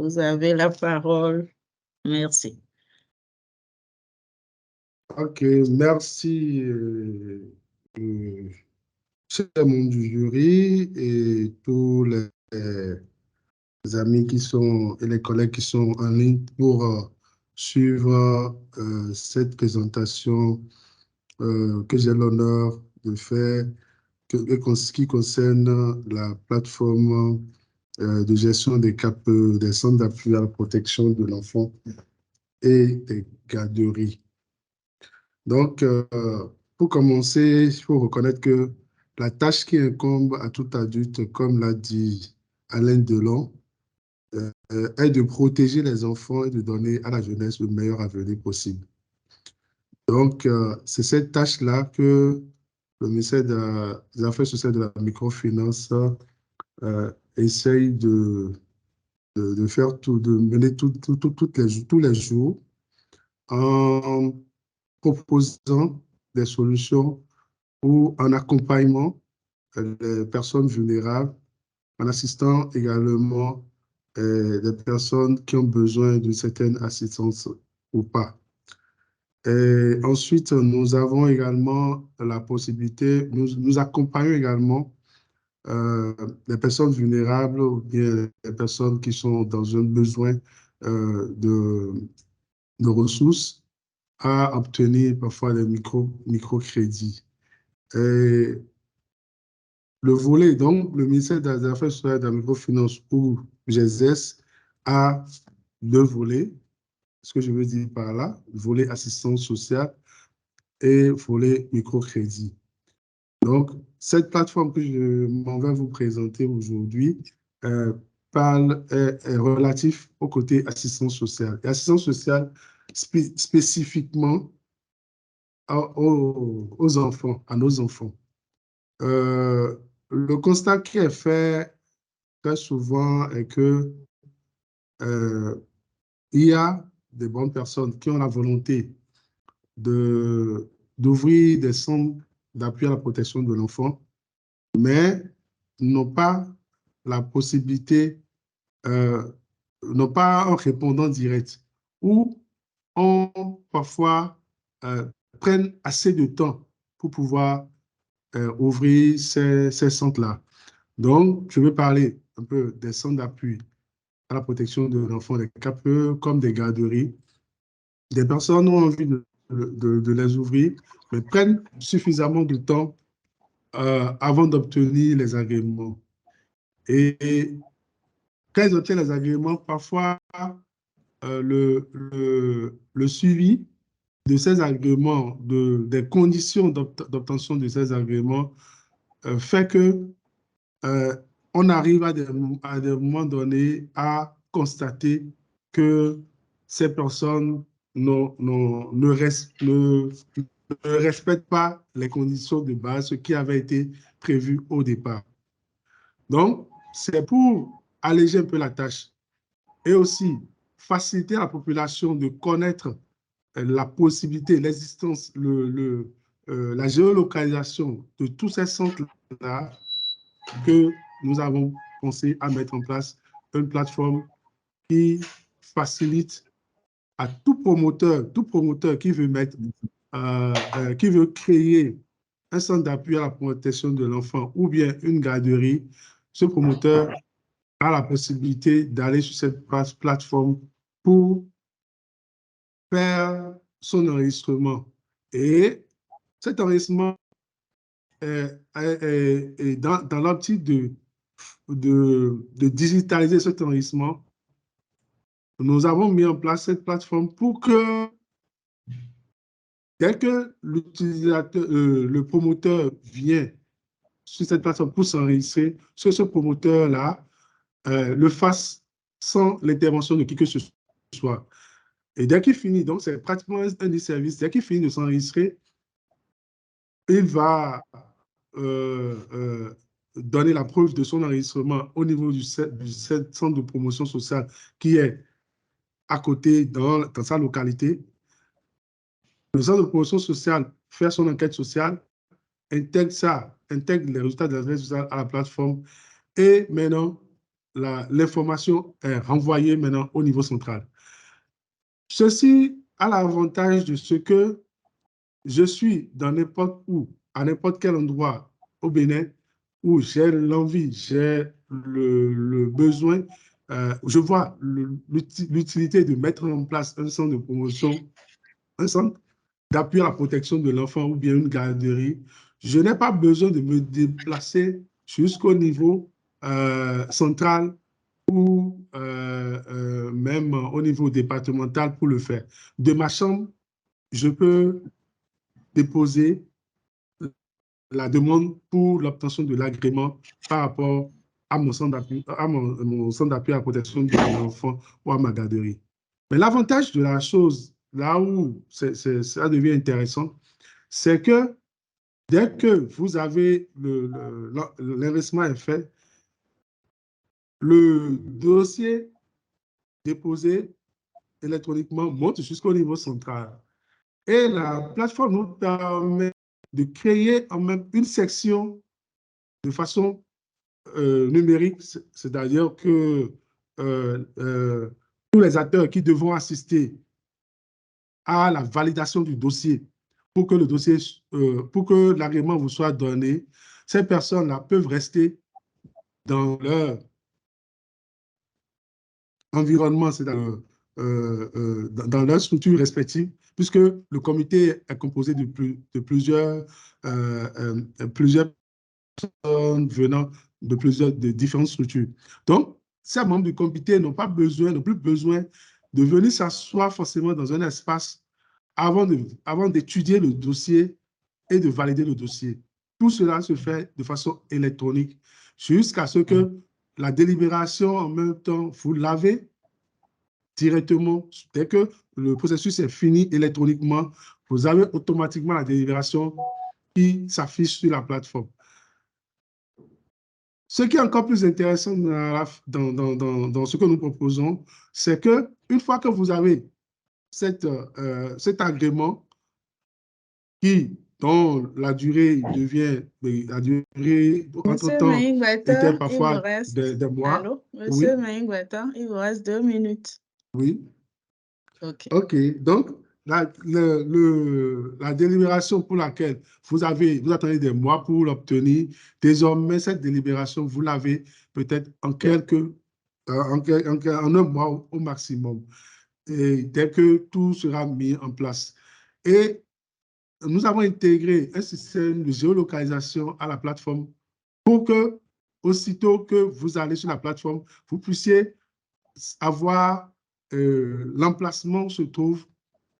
vous avez la parole. Merci. Ok, merci, chers membres du jury et tous les amis qui sont et les collègues qui sont en ligne pour suivre cette présentation que j'ai l'honneur de faire, qui concerne la plateforme de gestion des CAP, des centres d'appui à la protection de l'enfant et des garderies. Donc, pour commencer, il faut reconnaître que la tâche qui incombe à tout adulte, comme l'a dit Alain Delon, est de protéger les enfants et de donner à la jeunesse le meilleur avenir possible. Donc, c'est cette tâche-là que le ministère des Affaires sociales et de la microfinance essaye de faire de mener tous les jours en proposant des solutions ou en accompagnement des personnes vulnérables, en assistant également des personnes qui ont besoin d'une certaine assistance ou pas. Et ensuite, nous avons également la possibilité, nous accompagnons également les personnes vulnérables ou bien les personnes qui sont dans un besoin de ressources à obtenir parfois des microcrédits. Et le volet, donc, le ministère des Affaires sociales et de la microfinance où j'exerce a deux volets. Ce que je veux dire par là, volet assistance sociale et volet microcrédit. Donc, cette plateforme que je m'en vais vous présenter aujourd'hui est relative au côté assistance sociale. Et assistance sociale spécifiquement aux enfants, à nos enfants. Le constat qui est fait très souvent est que il y a des bonnes personnes qui ont la volonté d'ouvrir des centres d'appui à la protection de l'enfant, mais n'ont pas la possibilité, n'ont pas un répondant direct ou ont parfois prennent assez de temps pour pouvoir ouvrir ces centres-là. Donc, je veux parler un peu des centres d'appui à la protection de l'enfant, des CAPE, comme des garderies. Des personnes ont envie de les ouvrir, mais prennent suffisamment de temps avant d'obtenir les agréments. Et quand ils obtiennent les agréments, parfois, le suivi de ces agréments, des conditions d'obtention de ces agréments, fait que on arrive à des moments donnés à constater que ces personnes ne respectent pas les conditions de base qui avaient été prévues au départ. Donc, c'est pour alléger un peu la tâche et aussi faciliter à la population de connaître la possibilité, l'existence, la géolocalisation de tous ces centres-là, que nous avons pensé à mettre en place une plateforme qui facilite à tout promoteur qui veut qui veut créer un centre d'appui à la protection de l'enfant ou bien une garderie, ce promoteur a la possibilité d'aller sur cette plateforme pour faire son enregistrement. Et cet enregistrement est dans l'optique de digitaliser cet enregistrement. Nous avons mis en place cette plateforme pour que dès que l'utilisateur, le promoteur vient sur cette plateforme pour s'enregistrer, ce promoteur-là le fasse sans l'intervention de qui que ce soit. Et dès qu'il finit, donc c'est pratiquement un service, dès qu'il finit de s'enregistrer, il va donner la preuve de son enregistrement au niveau du centre de promotion sociale qui est à côté dans sa localité. Le centre de promotion sociale fait son enquête sociale, intègre les résultats de l'enquête sociale à la plateforme et maintenant, l'information est renvoyée maintenant au niveau central. Ceci a l'avantage de ce que je suis dans n'importe où, à n'importe quel endroit au Bénin, où j'ai l'envie, j'ai le besoin, je vois l'utilité de mettre en place un centre de promotion, un centre d'appui à la protection de l'enfant ou bien une garderie. Je n'ai pas besoin de me déplacer jusqu'au niveau central ou même au niveau départemental pour le faire. De ma chambre, je peux déposer la demande pour l'obtention de l'agrément par rapport à mon centre d'appui, mon centre d'appui à la protection de l'enfant ou à ma garderie. Mais l'avantage de la chose, là où ça devient intéressant, c'est que dès que vous avez l'investissement est fait, le dossier déposé électroniquement monte jusqu'au niveau central. Et la plateforme nous permet de créer en même une section de façon numérique, c'est-à-dire que tous les acteurs qui devront assister à la validation du dossier pour que le dossier, pour que l'agrément vous soit donné, ces personnes-là peuvent rester dans leur environnement, c'est-à-dire dans leur structure respective, puisque le comité est composé de plusieurs personnes venant de différentes structures. Donc, ces membres du comité n'ont plus besoin de venir s'asseoir forcément dans un espace avant d'étudier le dossier et de valider le dossier. Tout cela se fait de façon électronique jusqu'à ce que la délibération en même temps, vous l'avez directement. Dès que le processus est fini électroniquement, vous avez automatiquement la délibération qui s'affiche sur la plateforme. Ce qui est encore plus intéressant dans ce que nous proposons, c'est qu'une fois que vous avez cet agrément dont la durée devient, la durée entre-temps était parfois des mois. Allô, Monsieur Maïngweta, il vous reste 2 minutes. Oui. OK. OK. Donc, la délibération pour laquelle vous attendez des mois pour l'obtenir, désormais, cette délibération, vous l'avez peut-être en un mois au maximum, et dès que tout sera mis en place. Et nous avons intégré un système de géolocalisation à la plateforme pour que, aussitôt que vous allez sur la plateforme, vous puissiez avoir l'emplacement où se trouve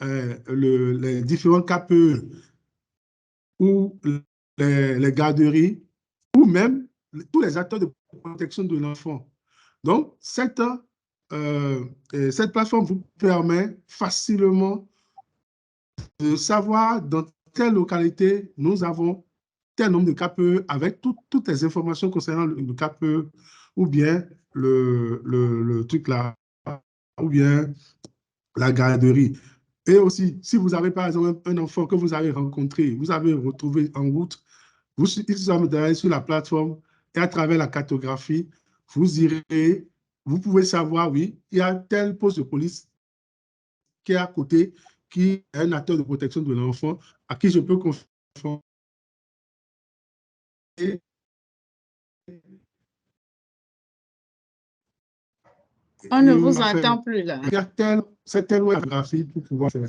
les différents KPE ou les garderies ou même tous les acteurs de protection de l'enfant. Donc, cette plateforme vous permet facilement de savoir dans telle localité nous avons tel nombre de KPE avec toutes les informations concernant le KPE ou bien le truc là, ou bien la garderie. Et aussi, si vous avez par exemple un enfant que vous avez rencontré, vous avez retrouvé en route, il suffit d'aller sur la plateforme et à travers la cartographie, vous irez, vous pouvez savoir, oui, il y a tel poste de police qui est à côté, qui est un acteur de protection de l'enfant, à qui je peux confier. On ne vous entend plus là. Il y a telle cartographie pour pouvoir faire.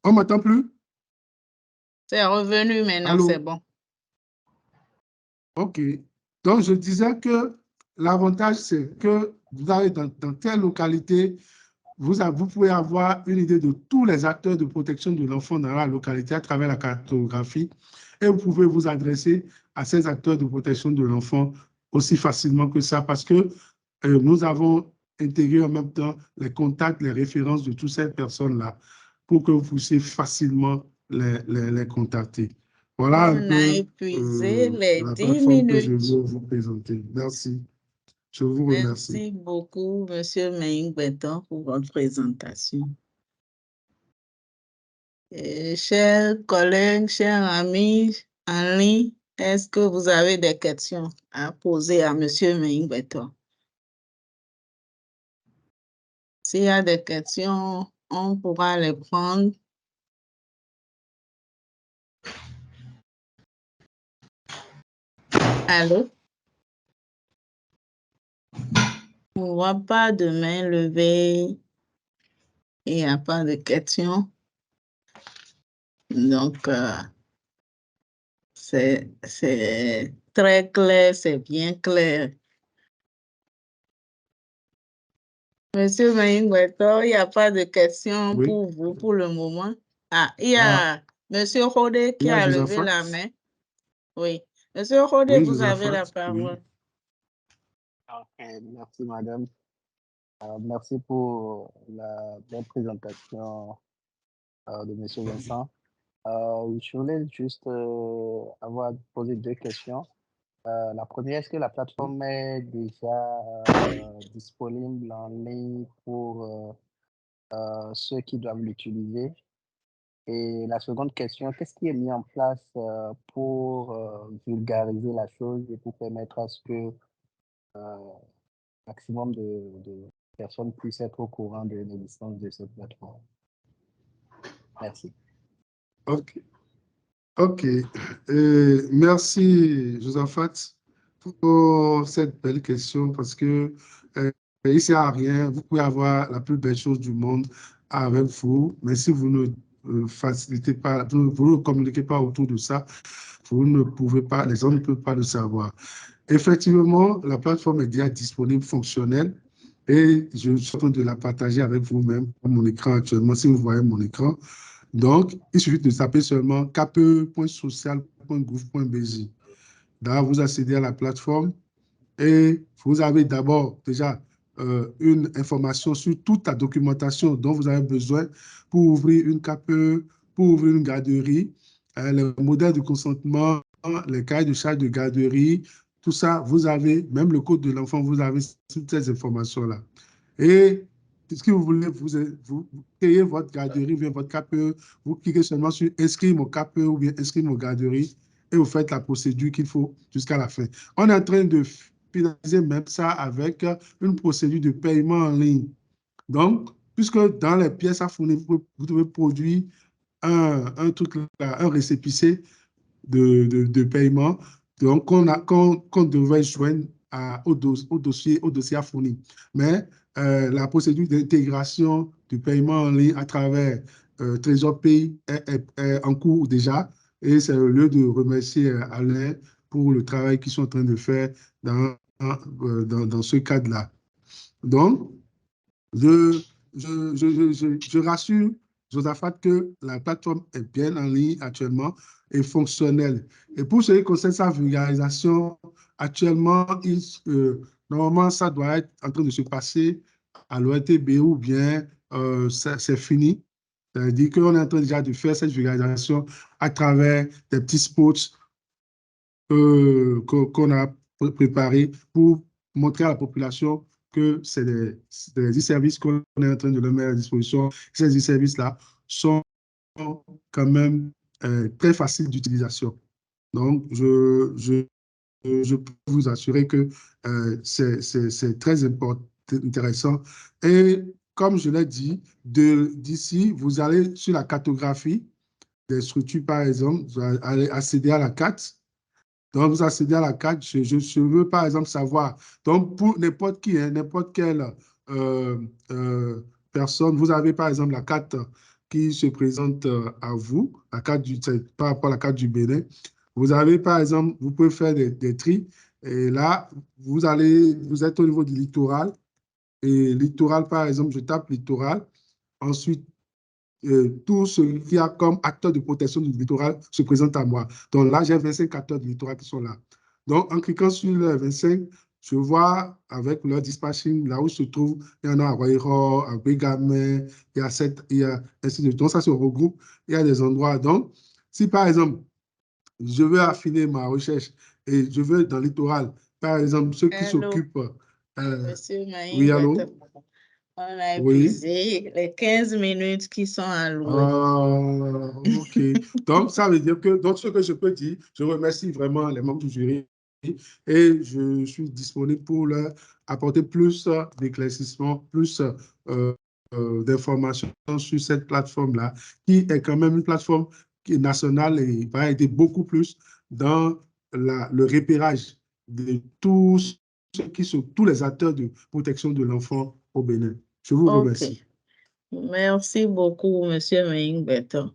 On ne m'entend plus? C'est revenu maintenant, c'est bon. OK. Donc, je disais que l'avantage, c'est que vous avez dans telle localité, vous pouvez avoir une idée de tous les acteurs de protection de l'enfant dans la localité à travers la cartographie et vous pouvez vous adresser à ces acteurs de protection de l'enfant aussi facilement que ça parce que nous avons intégré en même temps les contacts, les références de toutes ces personnes-là pour que vous puissiez facilement les contacter. Voilà un On peu a épuisé les la 10 plateforme que je minutes. veux vous présenter. Merci. Je vous remercie. Merci beaucoup, Monsieur Maïngweta, pour votre présentation. Chers collègues, chers amis en ligne, Est-ce que vous avez des questions à poser à M. Meingbeton? S'il y a des questions, on pourra les prendre. Allô? On ne voit pas de main levée. Il n'y a pas de questions. Donc, c'est très clair, c'est bien clair. Monsieur Meingbeton, il n'y a pas de questions Oui. pour vous pour le moment. Ah, il y a Monsieur Rodé qui Il y a a levé Josaphat. la main. Oui. Monsieur Rodé, Oui, vous avez la Josaphat, oui. parole. Merci, madame. Merci pour la belle présentation de monsieur Vincent. Je voulais juste avoir posé deux questions. La première, est-ce que la plateforme est déjà disponible en ligne pour ceux qui doivent l'utiliser? Et la seconde question, qu'est-ce qui est mis en place pour vulgariser la chose et pour permettre à ce que maximum de personnes puissent être au courant de l'existence de cette plateforme? Merci. OK. OK. Merci, Josaphat, pour cette belle question parce que il ne sert à rien. Vous pouvez avoir la plus belle chose du monde avec vous, mais si vous ne facilitez pas, vous ne communiquez pas autour de ça, vous ne pouvez pas, les gens ne peuvent pas le savoir. Effectivement, la plateforme est déjà disponible, fonctionnelle, et je suis en train de la partager avec vous-même sur mon écran actuellement, si vous voyez mon écran. Donc, il suffit de taper seulement kpe.social.gouv.bz. Là, vous accédez à la plateforme et vous avez d'abord déjà une information sur toute la documentation dont vous avez besoin pour ouvrir une KPE, pour ouvrir une garderie, le modèle de consentement, les cahiers de charges de garderie, tout ça, vous avez, même le code de l'enfant, vous avez toutes ces informations-là. Et ce que vous voulez, vous créez votre garderie, bien votre KPE, vous cliquez seulement sur inscrire mon KPE ou bien inscrire mon garderie et vous faites la procédure qu'il faut jusqu'à la fin. On est en train de finaliser même ça avec une procédure de paiement en ligne. Donc, puisque dans les pièces à fournir, vous devez produire un truc là, un récépissé de paiement qu'on devrait joindre au dossier à fournir. Mais la procédure d'intégration du paiement en ligne à travers Trésor Pays est en cours déjà. Et c'est le lieu de remercier Alain pour le travail qu'ils sont en train de faire dans ce cadre-là. Donc, je rassure Josaphat que la plateforme est bien en ligne actuellement et fonctionnelle. Et pour ce qui concerne sa vulgarisation, actuellement, normalement, ça doit être en train de se passer à l'ORTB ou bien c'est fini. C'est-à-dire qu'on est en train déjà de faire cette vulgarisation à travers des petits spots qu'on a préparés pour montrer à la population que c'est des services qu'on est en train de leur mettre à disposition. Ces services-là sont quand même très faciles d'utilisation. Donc, je peux vous assurer que c'est très intéressant. Et comme je l'ai dit, d'ici, vous allez sur la cartographie des structures, par exemple, vous allez accéder à la carte. Donc, vous accédez à la carte. Je veux, par exemple, savoir. Donc, pour n'importe qui, hein, n'importe quelle euh, euh, personne, vous avez, par exemple, la carte qui se présente à vous, la carte par rapport à la carte du Bénin. Vous avez, par exemple, vous pouvez faire des tris. Et là, vous êtes au niveau du littoral. Et littoral, par exemple, je tape littoral. Ensuite, tout ce qui a comme acteur de protection du littoral se présente à moi. Donc là, j'ai 25 acteurs du littoral qui sont là. Donc, en cliquant sur les 25, je vois avec leur dispatching, là où se trouve, il y en a à Royro, à Bégamé, il y a ainsi de suite. Donc, ça se regroupe, il y a des endroits. Donc, si par exemple, je veux affiner ma recherche et je veux dans le littoral, par exemple, ceux qui Hello, s'occupent. Monsieur Oui, Meingbeton. allô? On a Oui. épuisé les 15 minutes qui sont allouées. OK. Donc, ça veut dire que, donc, ce que je peux dire, je remercie vraiment les membres du jury et je suis disponible pour leur apporter plus d'éclaircissements, plus d'informations sur cette plateforme-là, qui est quand même une plateforme qui est nationale et va aider beaucoup plus dans le repérage de tous ceux qui sont tous les acteurs de protection de l'enfant au Bénin. Je vous OK. remercie. Merci beaucoup, Monsieur Ming Beton.